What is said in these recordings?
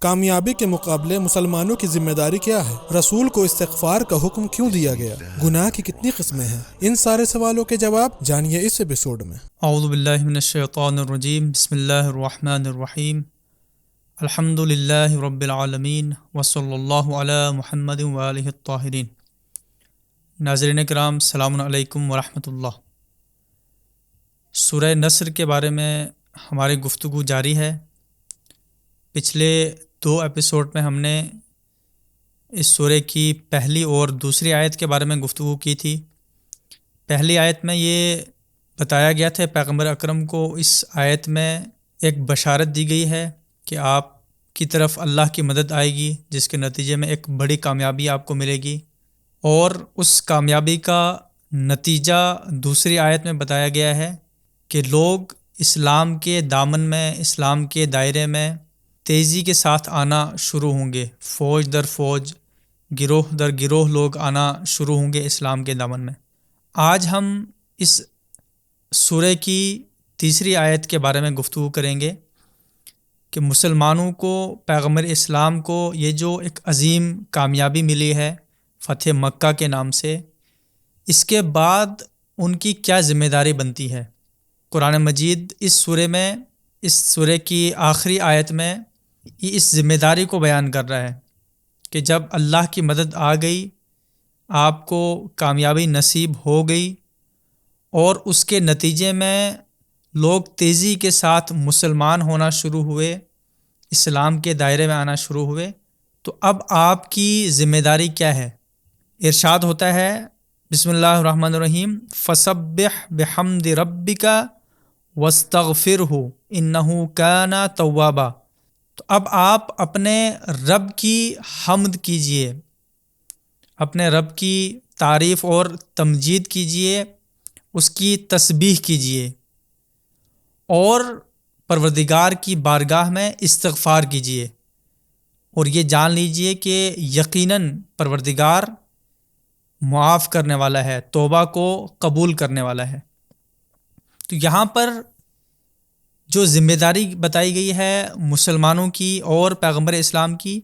کامیابی کے مقابلے مسلمانوں کی ذمہ داری کیا ہے؟ رسول کو استغفار کا حکم کیوں دیا گیا؟ گناہ کی کتنی قسمیں ہیں؟ ان سارے سوالوں کے جواب جانیے اس ایپیسوڈ میں۔ اعوذ باللہ من الشیطان الرجیم، بسم اللہ الرحمن الرحیم، الحمد للہ رب العالمین، وصلی اللہ علی محمد وآلہ الطاہرین۔ ناظرین کرام، السلام علیکم ورحمۃ اللہ۔ سورہ نصر کے بارے میں ہماری گفتگو جاری ہے۔ پچھلے 2 ایپیسوڈ میں ہم نے اس سورہ کی پہلی اور دوسری آیت کے بارے میں گفتگو کی تھی۔ پہلی آیت میں یہ بتایا گیا تھا پیغمبر اکرم کو اس آیت میں ایک بشارت دی گئی ہے کہ آپ کی طرف اللہ کی مدد آئے گی، جس کے نتیجے میں ایک بڑی کامیابی آپ کو ملے گی، اور اس کامیابی کا نتیجہ دوسری آیت میں بتایا گیا ہے کہ لوگ اسلام کے دامن میں، اسلام کے دائرے میں تیزی کے ساتھ آنا شروع ہوں گے، فوج در فوج، گروہ در گروہ لوگ آنا شروع ہوں گے اسلام کے دامن میں۔ آج ہم اس سورہ کی تیسری آیت کے بارے میں گفتگو کریں گے کہ مسلمانوں کو، پیغمبر اسلام کو یہ جو ایک عظیم کامیابی ملی ہے فتح مکہ کے نام سے، اس کے بعد ان کی کیا ذمہ داری بنتی ہے۔ قرآن مجید اس سورہ کی آخری آیت میں یہ اس ذمہ داری کو بیان کر رہا ہے کہ جب اللہ کی مدد آ گئی، آپ کو کامیابی نصیب ہو گئی، اور اس کے نتیجے میں لوگ تیزی کے ساتھ مسلمان ہونا شروع ہوئے، اسلام کے دائرے میں آنا شروع ہوئے، تو اب آپ کی ذمہ داری کیا ہے؟ ارشاد ہوتا ہے، بسم اللہ الرحمن الرحیم، فسبح بحمد ربک واستغفرہ انہ کان توابا۔ تو اب آپ اپنے رب کی حمد کیجئے، اپنے رب کی تعریف اور تمجید کیجئے، اس کی تسبیح کیجئے، اور پروردگار کی بارگاہ میں استغفار کیجئے، اور یہ جان لیجئے کہ یقیناً پروردگار معاف کرنے والا ہے، توبہ کو قبول کرنے والا ہے۔ تو یہاں پر جو ذمہ داری بتائی گئی ہے مسلمانوں کی اور پیغمبر اسلام کی،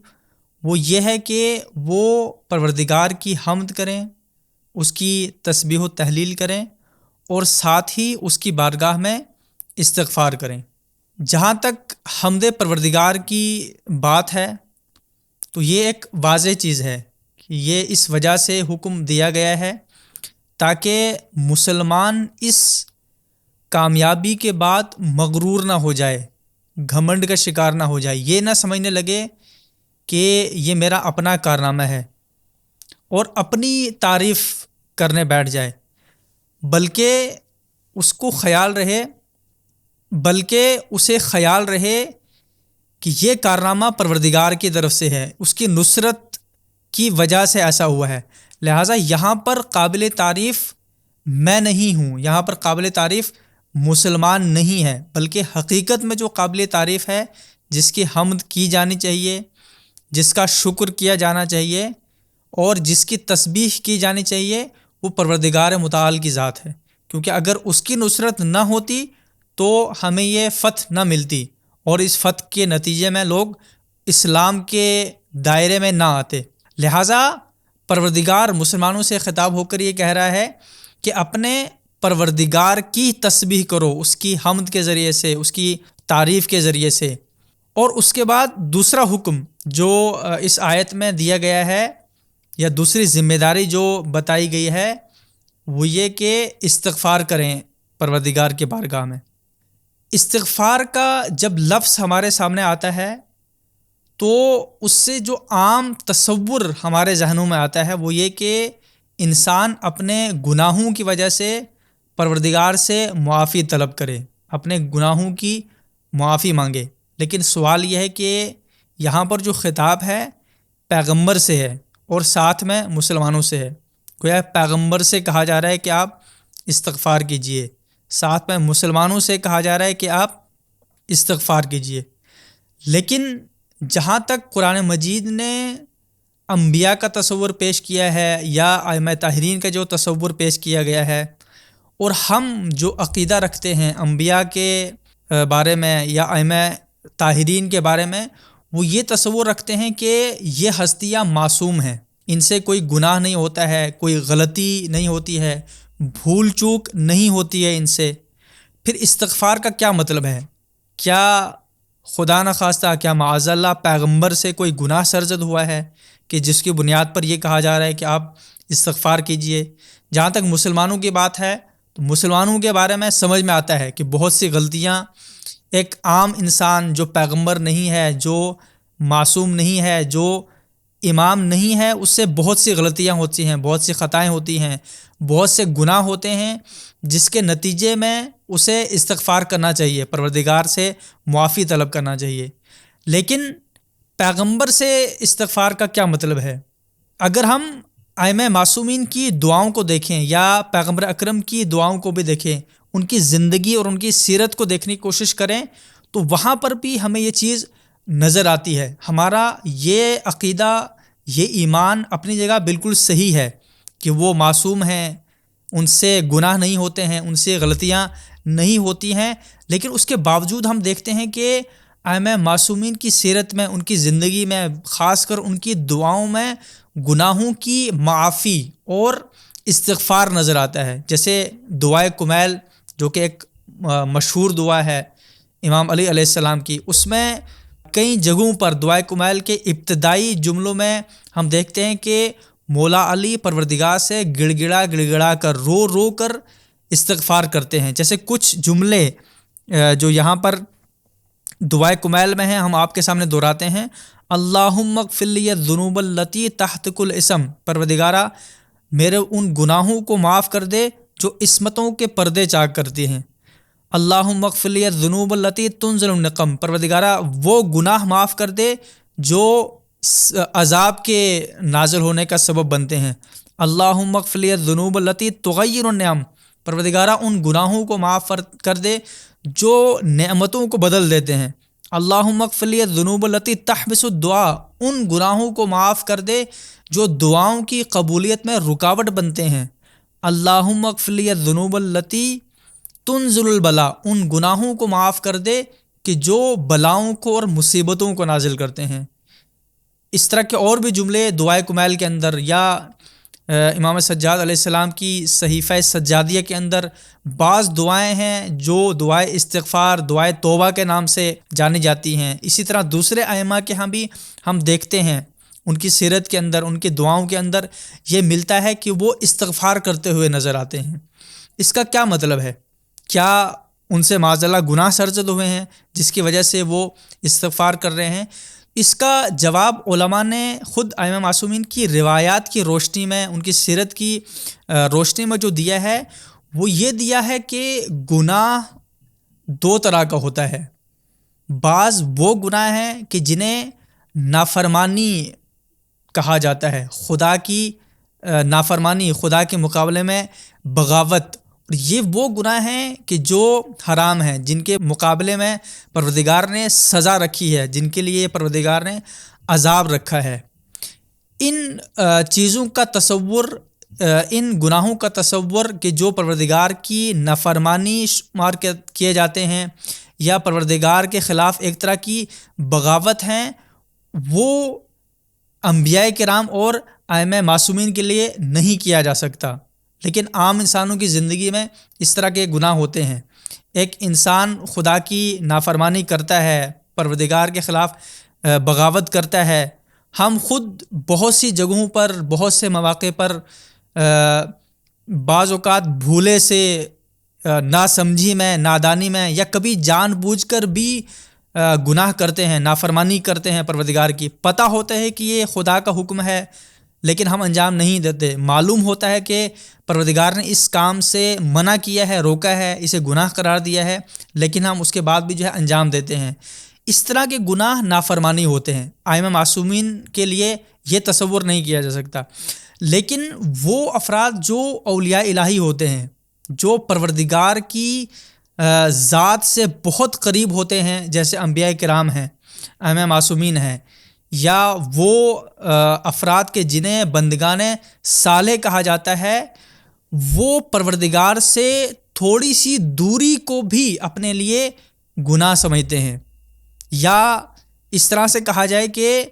وہ یہ ہے کہ وہ پروردگار کی حمد کریں، اس کی تسبیح و تحلیل کریں، اور ساتھ ہی اس کی بارگاہ میں استغفار کریں۔ جہاں تک حمد پروردگار کی بات ہے تو یہ ایک واضح چیز ہے کہ یہ اس وجہ سے حکم دیا گیا ہے تاکہ مسلمان اس کامیابی کے بعد مغرور نہ ہو جائے، گھمنڈ کا شکار نہ ہو جائے، یہ نہ سمجھنے لگے کہ یہ میرا اپنا کارنامہ ہے اور اپنی تعریف کرنے بیٹھ جائے، بلکہ اسے خیال رہے کہ یہ کارنامہ پروردگار کی طرف سے ہے، اس کی نصرت کی وجہ سے ایسا ہوا ہے، لہٰذا یہاں پر قابل تعریف میں نہیں ہوں، یہاں پر قابل تعریف مسلمان نہیں ہے، بلکہ حقیقت میں جو قابل تعریف ہے، جس کی حمد کی جانی چاہیے، جس کا شکر کیا جانا چاہیے، اور جس کی تسبیح کی جانی چاہیے، وہ پروردگار متعال کی ذات ہے، کیونکہ اگر اس کی نصرت نہ ہوتی تو ہمیں یہ فتح نہ ملتی، اور اس فتح کے نتیجے میں لوگ اسلام کے دائرے میں نہ آتے۔ لہٰذا پروردگار مسلمانوں سے خطاب ہو کر یہ کہہ رہا ہے کہ اپنے پروردگار کی تسبیح کرو، اس کی حمد کے ذریعے سے، اس کی تعریف کے ذریعے سے۔ اور اس کے بعد دوسرا حکم جو اس آیت میں دیا گیا ہے، یا دوسری ذمہ داری جو بتائی گئی ہے، وہ یہ کہ استغفار کریں پروردگار کی بارگاہ میں۔ استغفار کا جب لفظ ہمارے سامنے آتا ہے تو اس سے جو عام تصور ہمارے ذہنوں میں آتا ہے وہ یہ کہ انسان اپنے گناہوں کی وجہ سے پروردگار سے معافی طلب کرے، اپنے گناہوں کی معافی مانگے۔ لیکن سوال یہ ہے کہ یہاں پر جو خطاب ہے پیغمبر سے ہے اور ساتھ میں مسلمانوں سے ہے، گویا پیغمبر سے کہا جا رہا ہے کہ آپ استغفار کیجئے، ساتھ میں مسلمانوں سے کہا جا رہا ہے کہ آپ استغفار کیجئے۔ لیکن جہاں تک قرآن مجید نے انبیاء کا تصور پیش کیا ہے یا ائمہ طاہرین کا جو تصور پیش کیا گیا ہے، اور ہم جو عقیدہ رکھتے ہیں انبیاء کے بارے میں یا ائمہ طاہرین کے بارے میں، وہ یہ تصور رکھتے ہیں کہ یہ ہستیاں معصوم ہیں، ان سے کوئی گناہ نہیں ہوتا ہے، کوئی غلطی نہیں ہوتی ہے، بھول چوک نہیں ہوتی ہے ان سے۔ پھر استغفار کا کیا مطلب ہے؟ کیا خدا نخواستہ، کیا معاذ اللہ پیغمبر سے کوئی گناہ سرزد ہوا ہے کہ جس کی بنیاد پر یہ کہا جا رہا ہے کہ آپ استغفار کیجئے؟ جہاں تک مسلمانوں کی بات ہے تو مسلمانوں کے بارے میں سمجھ میں آتا ہے کہ بہت سی غلطیاں ایک عام انسان جو پیغمبر نہیں ہے، جو معصوم نہیں ہے، جو امام نہیں ہے، اس سے بہت سی غلطیاں ہوتی ہیں، بہت سی خطائیں ہوتی ہیں، بہت سے گناہ ہوتے ہیں، جس کے نتیجے میں اسے استغفار کرنا چاہیے، پروردگار سے معافی طلب کرنا چاہیے۔ لیکن پیغمبر سے استغفار کا کیا مطلب ہے؟ اگر ہم ائمہ معصومین کی دعاؤں کو دیکھیں یا پیغمبر اکرم کی دعاؤں کو بھی دیکھیں، ان کی زندگی اور ان کی سیرت کو دیکھنے کی کوشش کریں تو وہاں پر بھی ہمیں یہ چیز نظر آتی ہے۔ ہمارا یہ عقیدہ، یہ ایمان اپنی جگہ بالکل صحیح ہے کہ وہ معصوم ہیں، ان سے گناہ نہیں ہوتے ہیں، ان سے غلطیاں نہیں ہوتی ہیں، لیکن اس کے باوجود ہم دیکھتے ہیں کہ ائمہ معصومین کی سیرت میں، ان کی زندگی میں، خاص کر ان کی دعاؤں میں گناہوں کی معافی اور استغفار نظر آتا ہے۔ جیسے دعائے کمیل جو کہ ایک مشہور دعا ہے امام علی علیہ السلام کی، اس میں کئی جگہوں پر دعائے کمیل کے ابتدائی جملوں میں ہم دیکھتے ہیں کہ مولا علی پروردگار سے گڑ گڑا کر، رو رو کر استغفار کرتے ہیں۔ جیسے کچھ جملے جو یہاں پر دعائے کمیل میں ہیں، ہم آپ کے سامنے دہراتے ہیں۔ اللہم اغفر لی الذنوب التی تحت کل اسم، پروردگارا میرے ان گناہوں کو معاف کر دے جو عصمتوں کے پردے چاک کرتی ہیں۔ اللہم اغفر لی الذنوب التی تنزل النقم، پروردگارا وہ گناہ معاف کر دے جو عذاب کے نازل ہونے کا سبب بنتے ہیں۔ اللہم اغفر لی الذنوب التی تغیر النعم، پروردگارا ان گناہوں کو معاف کر دے جو نعمتوں کو بدل دیتے ہیں۔ اللہم اغفر لی الذنوب التی تحبس الدعاء، ان گناہوں کو معاف کر دے جو دعاؤں کی قبولیت میں رکاوٹ بنتے ہیں۔ اللہم اغفر لی الذنوب التی تنزل البلاء، ان گناہوں کو معاف کر دے کہ جو بلاؤں کو اور مصیبتوں کو نازل کرتے ہیں۔ اس طرح کے اور بھی جملے دعائے کمیل کے اندر، یا امام سجاد علیہ السلام کی صحیفہ سجادیہ کے اندر بعض دعائیں ہیں جو دعائے استغفار، دعائے توبہ کے نام سے جانی جاتی ہیں۔ اسی طرح دوسرے ائمہ کے ہاں بھی ہم دیکھتے ہیں، ان کی سیرت کے اندر، ان کی دعاؤں کے اندر یہ ملتا ہے کہ وہ استغفار کرتے ہوئے نظر آتے ہیں۔ اس کا کیا مطلب ہے؟ کیا ان سے معاذ اللہ گناہ سرزد ہوئے ہیں جس کی وجہ سے وہ استغفار کر رہے ہیں؟ اس کا جواب علماء نے خود ائمہ معصومین کی روایات کی روشنی میں، ان کی سیرت کی روشنی میں جو دیا ہے وہ یہ دیا ہے کہ گناہ دو طرح کا ہوتا ہے۔ بعض وہ گناہ ہیں کہ جنہیں نافرمانی کہا جاتا ہے، خدا کی نافرمانی، خدا کے مقابلے میں بغاوت، اور یہ وہ گناہ ہیں کہ جو حرام ہیں، جن کے مقابلے میں پروردگار نے سزا رکھی ہے، جن کے لیے پروردگار نے عذاب رکھا ہے۔ ان چیزوں کا تصور، ان گناہوں کا تصور کہ جو پروردگار کی نافرمانی شمار کیے جاتے ہیں یا پروردگار کے خلاف ایک طرح کی بغاوت ہیں، وہ انبیاء کرام اور ائمہ معصومین کے لیے نہیں کیا جا سکتا، لیکن عام انسانوں کی زندگی میں اس طرح کے گناہ ہوتے ہیں۔ ایک انسان خدا کی نافرمانی کرتا ہے، پروردگار کے خلاف بغاوت کرتا ہے۔ ہم خود بہت سی جگہوں پر، بہت سے مواقع پر بعض اوقات بھولے سے، ناسمجھی میں، نادانی میں، یا کبھی جان بوجھ کر بھی گناہ کرتے ہیں، نافرمانی کرتے ہیں پروردگار کی۔ پتہ ہوتا ہے کہ یہ خدا کا حکم ہے لیکن ہم انجام نہیں دیتے۔ معلوم ہوتا ہے کہ پروردگار نے اس کام سے منع کیا ہے، روکا ہے، اسے گناہ قرار دیا ہے، لیکن ہم اس کے بعد بھی انجام دیتے ہیں۔ اس طرح کے گناہ نافرمانی ہوتے ہیں۔ ائمہ معصومین کے لیے یہ تصور نہیں کیا جا سکتا۔ لیکن وہ افراد جو اولیاء الہی ہوتے ہیں، جو پروردگار کی ذات سے بہت قریب ہوتے ہیں، جیسے انبیاء کرام ہیں، ائمہ معصومین ہیں، یا وہ افراد کے جنہیں بندگان صالح کہا جاتا ہے، وہ پروردگار سے تھوڑی سی دوری کو بھی اپنے لیے گناہ سمجھتے ہیں، یا اس طرح سے کہا جائے کہ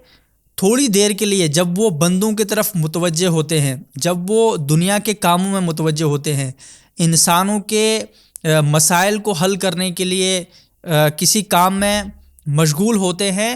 تھوڑی دیر کے لیے جب وہ بندوں کی طرف متوجہ ہوتے ہیں، جب وہ دنیا کے کاموں میں متوجہ ہوتے ہیں، انسانوں کے مسائل کو حل کرنے کے لیے کسی کام میں مشغول ہوتے ہیں،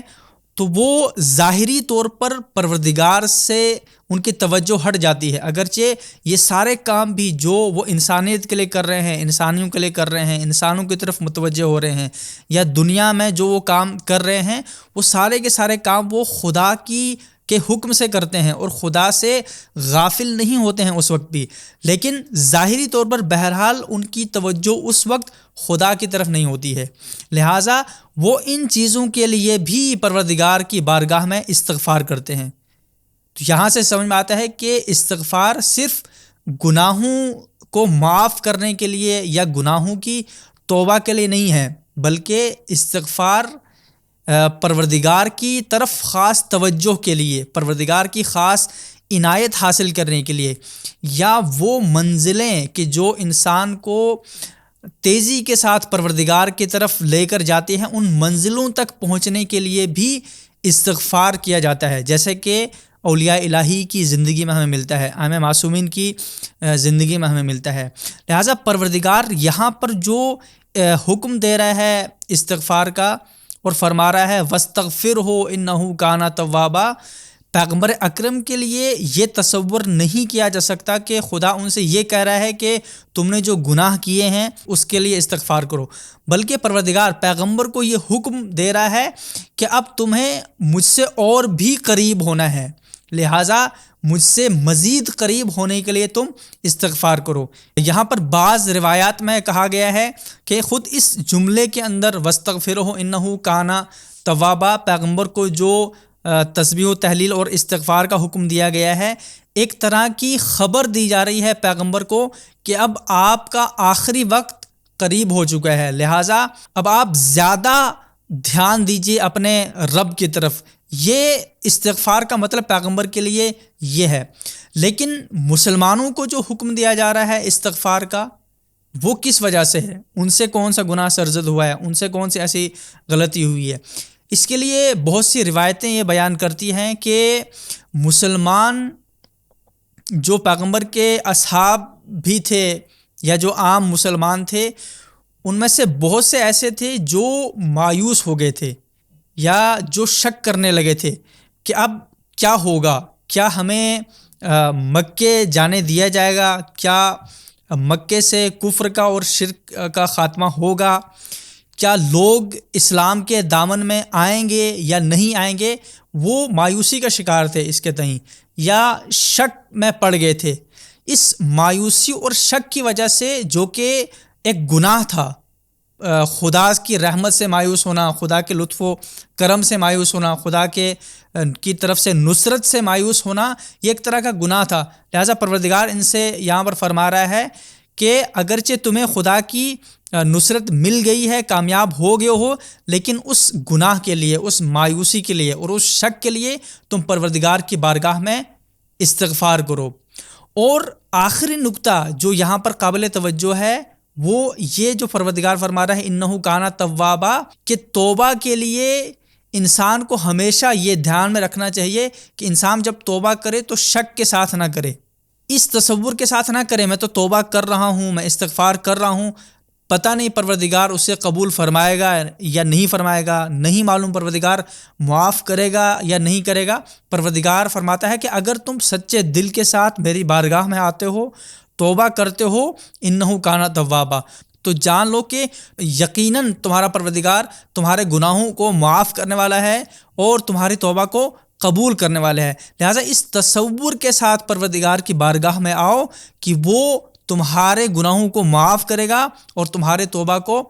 تو وہ ظاہری طور پر پروردگار سے ان کی توجہ ہٹ جاتی ہے، اگرچہ یہ سارے کام بھی جو وہ انسانیت کے لیے کر رہے ہیں، انسانیوں کے لیے کر رہے ہیں، انسانوں کی طرف متوجہ ہو رہے ہیں، یا دنیا میں جو وہ کام کر رہے ہیں، وہ سارے کے سارے کام وہ خدا کے حکم سے کرتے ہیں اور خدا سے غافل نہیں ہوتے ہیں اس وقت بھی، لیکن ظاہری طور پر بہرحال ان کی توجہ اس وقت خدا کی طرف نہیں ہوتی ہے، لہٰذا وہ ان چیزوں کے لیے بھی پروردگار کی بارگاہ میں استغفار کرتے ہیں۔ تو یہاں سے سمجھ میں آتا ہے کہ استغفار صرف گناہوں کو معاف کرنے کے لیے یا گناہوں کی توبہ کے لیے نہیں ہے، بلکہ استغفار پروردگار کی طرف خاص توجہ کے لیے، پروردگار کی خاص عنایت حاصل کرنے کے لیے، یا وہ منزلیں کہ جو انسان کو تیزی کے ساتھ پروردگار کی طرف لے کر جاتے ہیں، ان منزلوں تک پہنچنے کے لیے بھی استغفار کیا جاتا ہے، جیسے کہ اولیاء الہی کی زندگی میں ہمیں ملتا ہے، عام معصومین کی زندگی میں ہمیں ملتا ہے۔ لہٰذا پروردگار یہاں پر جو حکم دے رہا ہے استغفار کا اور فرما رہا ہے وَاسْتَغْفِرْهُ إِنَّهُ كَانَ تَوَّابًا، پیغمبر اکرم کے لیے یہ تصور نہیں کیا جا سکتا کہ خدا ان سے یہ کہہ رہا ہے کہ تم نے جو گناہ کیے ہیں اس کے لیے استغفار کرو، بلکہ پروردگار پیغمبر کو یہ حکم دے رہا ہے کہ اب تمہیں مجھ سے اور بھی قریب ہونا ہے، لہٰذا مجھ سے مزید قریب ہونے کے لیے تم استغفار کرو۔ یہاں پر بعض روایات میں کہا گیا ہے کہ خود اس جملے کے اندر وَاسْتَغْفِرْهُ إِنَّهُ كَانَ تَوَّابًا، پیغمبر کو جو تسبیح و تحلیل اور استغفار کا حکم دیا گیا ہے، ایک طرح کی خبر دی جا رہی ہے پیغمبر کو کہ اب آپ کا آخری وقت قریب ہو چکا ہے، لہٰذا اب آپ زیادہ دھیان دیجیے اپنے رب کی طرف۔ یہ استغفار کا مطلب پیغمبر کے لیے یہ ہے، لیکن مسلمانوں کو جو حکم دیا جا رہا ہے استغفار کا، وہ کس وجہ سے ہے؟ ان سے کون سا گناہ سرزد ہوا ہے؟ ان سے کون سی ایسی غلطی ہوئی ہے؟ اس کے لیے بہت سی روایتیں یہ بیان کرتی ہیں کہ مسلمان جو پیغمبر کے اصحاب بھی تھے یا جو عام مسلمان تھے، ان میں سے بہت سے ایسے تھے جو مایوس ہو گئے تھے یا جو شک کرنے لگے تھے کہ اب کیا ہوگا، کیا ہمیں مکے جانے دیا جائے گا، کیا مکے سے کفر کا اور شرک کا خاتمہ ہوگا، کیا لوگ اسلام کے دامن میں آئیں گے یا نہیں آئیں گے۔ وہ مایوسی کا شکار تھے اس کے تئیں، یا شک میں پڑ گئے تھے۔ اس مایوسی اور شک کی وجہ سے، جو کہ ایک گناہ تھا، خدا کی رحمت سے مایوس ہونا، خدا کے لطف و کرم سے مایوس ہونا، خدا کی طرف سے نصرت سے مایوس ہونا، یہ ایک طرح کا گناہ تھا۔ لہٰذا پروردگار ان سے یہاں پر فرما رہا ہے کہ اگرچہ تمہیں خدا کی نصرت مل گئی ہے، کامیاب ہو گئے ہو، لیکن اس گناہ کے لیے، اس مایوسی کے لیے اور اس شک کے لیے تم پروردگار کی بارگاہ میں استغفار کرو۔ اور آخری نقطہ جو یہاں پر قابل توجہ ہے وہ یہ جو پروردگار فرما رہا ہے انہو کانا توابا، کہ توبہ کے لیے انسان کو ہمیشہ یہ دھیان میں رکھنا چاہیے کہ انسان جب توبہ کرے تو شک کے ساتھ نہ کرے، اس تصور کے ساتھ نہ کرے میں تو توبہ کر رہا ہوں، میں استغفار کر رہا ہوں، پتہ نہیں پروردگار اسے قبول فرمائے گا یا نہیں فرمائے گا، نہیں معلوم پروردگار معاف کرے گا یا نہیں کرے گا۔ پروردگار فرماتا ہے کہ اگر تم سچے دل کے ساتھ میری بارگاہ میں آتے ہو، توبہ کرتے ہو، انہو کانا توابا، تو جان لو کہ یقیناً تمہارا پروردگار تمہارے گناہوں کو معاف کرنے والا ہے اور تمہاری توبہ کو قبول کرنے والا ہے۔ لہٰذا اس تصور کے ساتھ پروردگار کی بارگاہ میں آؤ کہ وہ تمہارے گناہوں کو معاف کرے گا اور تمہارے توبہ کو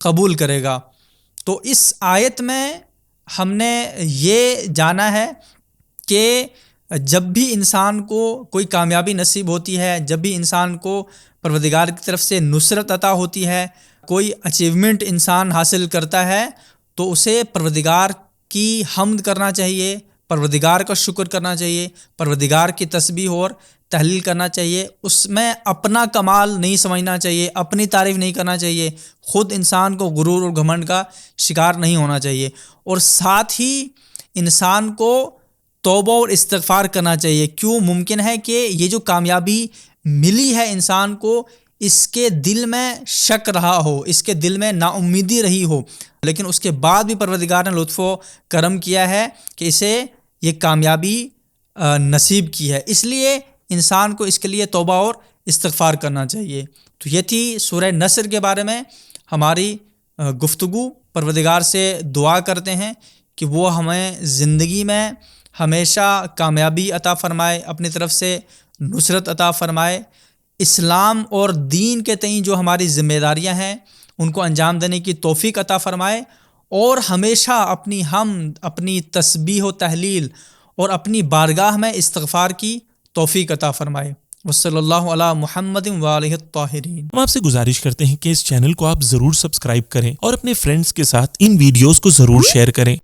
قبول کرے گا۔ تو اس آیت میں ہم نے یہ جانا ہے کہ جب بھی انسان کو کوئی کامیابی نصیب ہوتی ہے، جب بھی انسان کو پروردگار کی طرف سے نصرت عطا ہوتی ہے، کوئی اچیومنٹ انسان حاصل کرتا ہے، تو اسے پروردگار کی حمد کرنا چاہیے، پروردگار کا شکر کرنا چاہیے، پروردگار کی تسبیح اور تحلیل کرنا چاہیے، اس میں اپنا کمال نہیں سمجھنا چاہیے، اپنی تعریف نہیں کرنا چاہیے، خود انسان کو غرور اور گھمنڈ کا شکار نہیں ہونا چاہیے، اور ساتھ ہی انسان کو توبہ اور استغفار کرنا چاہیے. کیوں ممکن ہے کہ یہ جو کامیابی ملی ہے انسان کو، اس کے دل میں شک رہا ہو، اس کے دل میں نا امیدی رہی ہو، لیکن اس کے بعد بھی پروردگار نے لطف و کرم کیا ہے کہ اسے یہ کامیابی نصیب کی ہے. اس لیے انسان کو اس کے لیے توبہ اور استغفار کرنا چاہیے. تو یہ تھی سورہ نصر کے بارے میں ہماری گفتگو. پروردگار سے دعا کرتے ہیں کہ وہ ہمیں زندگی میں ہمیشہ کامیابی عطا فرمائے، اپنی طرف سے نصرت عطا فرمائے، اسلام اور دین کے تئیں جو ہماری ذمہ داریاں ہیں ان کو انجام دینے کی توفیق عطا فرمائے، اور ہمیشہ اپنی حمد، اپنی تسبیح و تحلیل اور اپنی بارگاہ میں استغفار کی توفیق عطا فرمائے. وصلی اللہ علی محمد وآلہ الطاہرین. ہم آپ سے گزارش کرتے ہیں کہ اس چینل کو آپ ضرور سبسکرائب کریں اور اپنے فرینڈز کے ساتھ ان ویڈیوز کو ضرور شیئر کریں.